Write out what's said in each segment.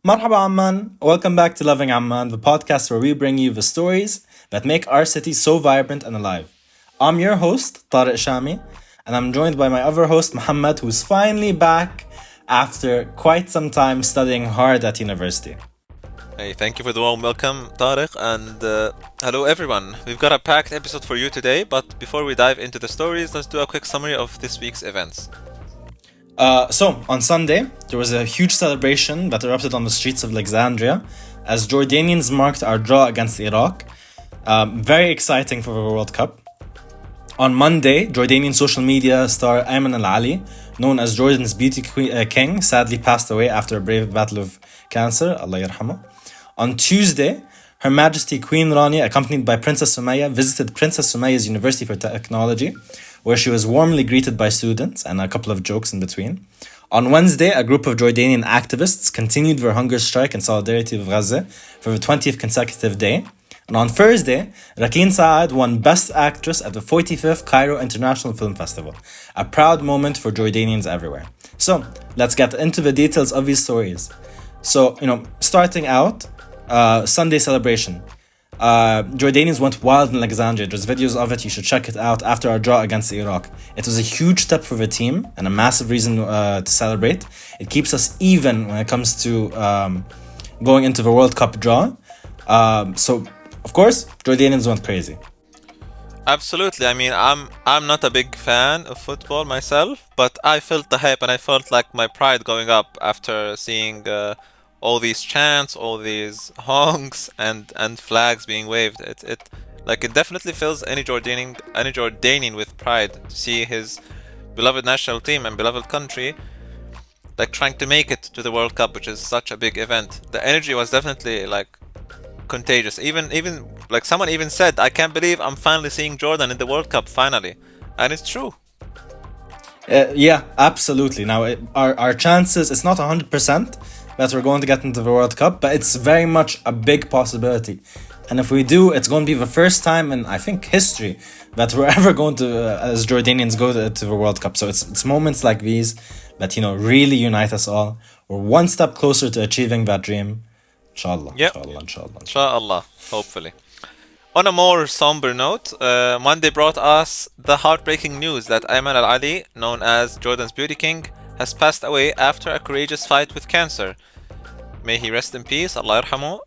Marhaba Amman, welcome back to Loving Amman, the podcast where we bring you the stories that make our city so vibrant and alive. I'm your host, Tariq Shami, and I'm joined by my other host, Muhammad, who's finally back after quite some time studying hard at university. Hey, thank you for the warm welcome, Tariq, and hello everyone. We've got a packed episode for you today, but before we dive into the stories, let's do a quick summary of this week's events. So, on Sunday, there was a huge celebration that erupted on the streets of Alexandria as Jordanians marked our draw against Iraq. Very exciting for the World Cup. On Monday, Jordanian social media star Ayman al-Ali, known as Jordan's beauty king, sadly passed away after a brave battle of cancer. Allah yarhamah. On Tuesday, Her Majesty Queen Rania, accompanied by Princess Sumaya, visited Princess Sumaya's University for Technology, where she was warmly greeted by students and a couple of jokes in between. On Wednesday, a group of Jordanian activists continued their hunger strike in solidarity with Gaza for the 20th consecutive day. And on Thursday, Rakin Saad won Best Actress at the 45th Cairo International Film Festival, a proud moment for Jordanians everywhere. So, let's get into the details of these stories. So, starting out, Sunday celebration. Jordanians went wild in Alexandria. There's videos of it. You should check it out after our draw against Iraq. It was a huge step for the team and a massive reason to celebrate. It keeps us even when it comes to going into the World Cup draw. So, of course, Jordanians went crazy. Absolutely. I mean, I'm not a big fan of football myself, but I felt the hype and I felt like my pride going up after seeing all these chants, all these honks, and flags being waved. It definitely fills any Jordanian with pride to see his beloved national team and beloved country like trying to make it to the World Cup, which is such a big event. The energy was definitely like contagious. Even like someone even said, "I can't believe I'm finally seeing Jordan in the World Cup finally," and it's true. Yeah, absolutely. Now, our chances, it's not 100% that we're going to get into the World Cup, but it's very much a big possibility. And if we do, it's going to be the first time in, I think, history that we're ever going to, as Jordanians, go to the World Cup. So it's moments like these that, really unite us all. We're one step closer to achieving that dream. Inshallah, Yep, inshallah, inshallah, inshallah. inshallah, hopefully. On a more somber note, Monday brought us the heartbreaking news that Ayman al-Ali, known as Jordan's Beauty King, has passed away after a courageous fight with cancer. May he rest in peace, Allah yarhamu.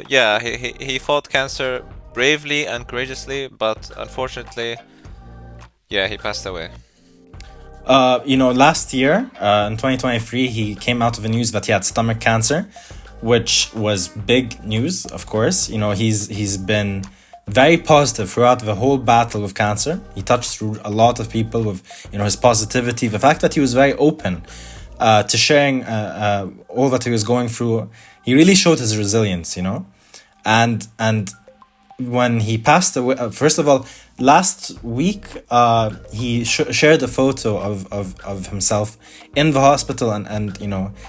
Yeah, he fought cancer bravely and courageously, but unfortunately, yeah, he passed away. Last year, in 2023, he came out of the news that he had stomach cancer, which was big news, of course. He's been very positive throughout the whole battle with cancer. He touched through a lot of people with, his positivity. The fact that he was very open to sharing all that he was going through, he really showed his resilience, And when he passed away, first of all, last week, he shared a photo of himself in the hospital and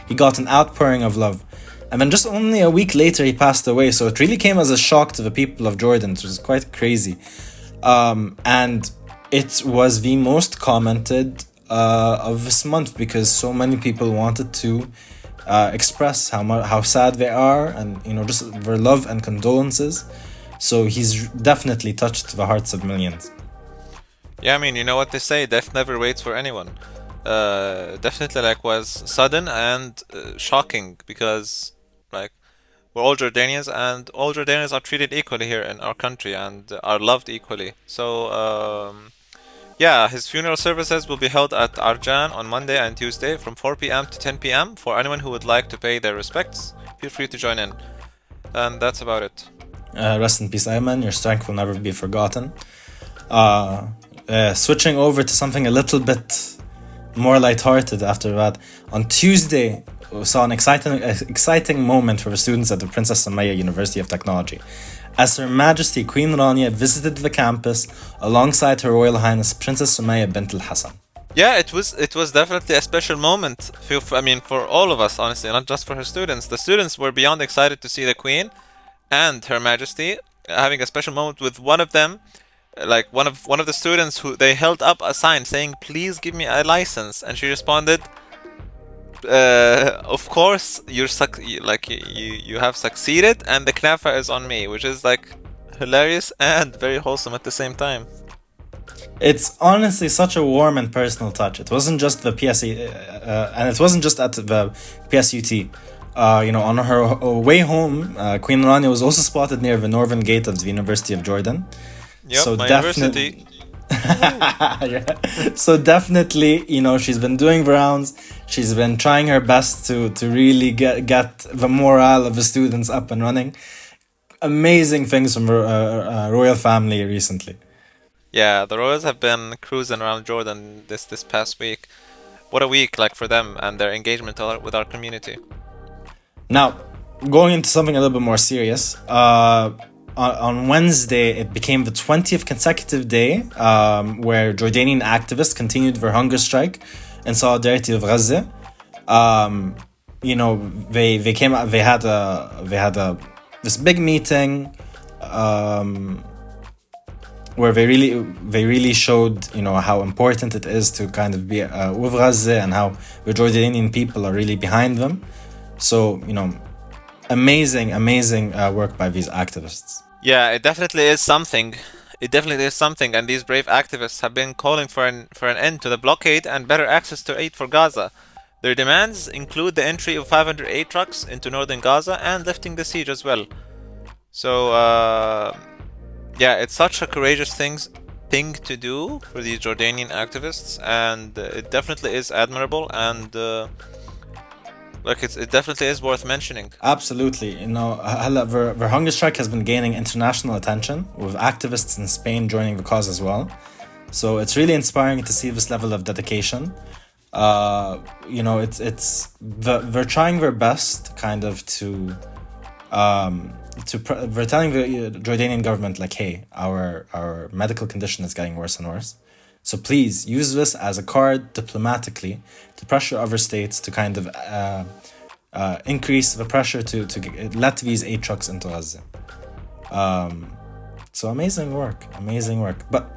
he got an outpouring of love. And then just only a week later, he passed away. So it really came as a shock to the people of Jordan. It was quite crazy. And it was the most commented of this month because so many people wanted to express how sad they are and, just their love and condolences. So he's definitely touched the hearts of millions. Yeah, I mean, you know what they say, death never waits for anyone. Definitely was sudden and shocking because we're all Jordanians and all Jordanians are treated equally here in our country and are loved equally. So yeah, his funeral services will be held at Arjan on Monday and Tuesday from 4 p.m. to 10 p.m. For anyone who would like to pay their respects, feel free to join in. And that's about it. Rest in peace, Ayman. Your strength will never be forgotten. Switching over to something a little bit more lighthearted after that. On Tuesday, we saw an exciting moment for the students at the Princess Sumaya University of Technology, as Her Majesty Queen Rania visited the campus alongside Her Royal Highness Princess Sumaya bint al-Hassan. Yeah, it was definitely a special moment. For all of us, honestly, not just for her students. The students were beyond excited to see the Queen and Her Majesty having a special moment with one of them. Like one of the students who they held up a sign saying, "Please give me a license," and she responded, Of course, you have succeeded, and the knafa is on me, which is like hilarious and very wholesome at the same time. It's honestly such a warm and personal touch. It wasn't just the and it wasn't just at the PSUT. On her way home, Queen Rania was also spotted near the northern gate of the University of Jordan. Yep, So my definitely, university. yeah. So definitely, she's been doing the rounds. She's been trying her best to really get the morale of the students up and running. Amazing things from the royal family recently. Yeah, the Royals have been cruising around Jordan this past week. What a week, like, for them and their engagement with our community. Now, going into something a little bit more serious, on Wednesday, it became the 20th consecutive day where Jordanian activists continued their hunger strike in solidarity with Gaza. They came out. They had this big meeting where they really showed how important it is to kind of be with Gaza and how the Jordanian people are really behind them. So amazing work by these activists. Yeah, it definitely is something. It definitely is something, and these brave activists have been calling for an end to the blockade and better access to aid for Gaza. Their demands include the entry of 500 aid trucks into northern Gaza and lifting the siege as well. So, yeah, it's such a courageous thing to do for these Jordanian activists, and it definitely is admirable, and it definitely is worth mentioning. Absolutely. The hunger strike has been gaining international attention, with activists in Spain joining the cause as well. So it's really inspiring to see this level of dedication. They're trying their best kind of to we're telling the Jordanian government, like, hey, our medical condition is getting worse and worse. So please use this as a card diplomatically to pressure other states to kind of increase the pressure to let these aid trucks into Gaza. So amazing work. But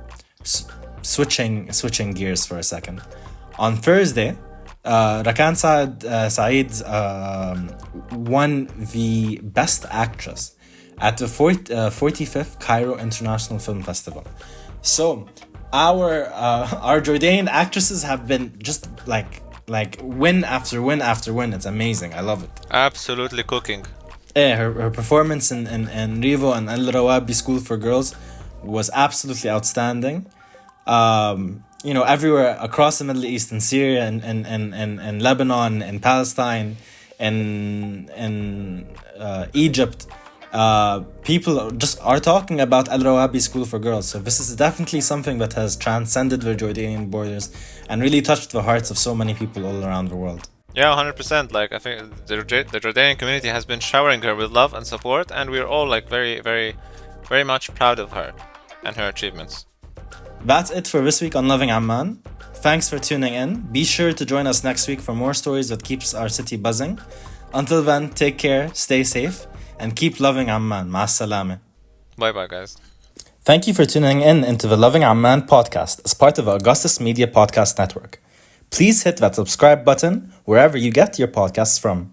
switching gears for a second. On Thursday, Rakan Saeed won the Best Actress at the 45th Cairo International Film Festival. So our Jordanian actresses have been just like win after win after win. It's amazing. I love it. Absolutely cooking. Yeah, her performance in Rivo and Al Rawabi School for Girls was absolutely outstanding. Everywhere across the Middle East, in Syria and Lebanon and Palestine and Egypt, people just are talking about Al Rawabi School for Girls. So this is definitely something that has transcended the Jordanian borders and really touched the hearts of so many people all around the world. Yeah, 100%. Like, I think the Jordanian community has been showering her with love and support, and we're all like very, very, very much proud of her and her achievements. That's it for this week on Loving Amman. Thanks for tuning in. Be sure to join us next week for more stories that keeps our city buzzing. Until then, take care, stay safe, and keep loving Amman. Ma'as salama. Bye-bye, guys. Thank you for tuning in into the Loving Amman podcast as part of the Augustus Media Podcast Network. Please hit that subscribe button wherever you get your podcasts from.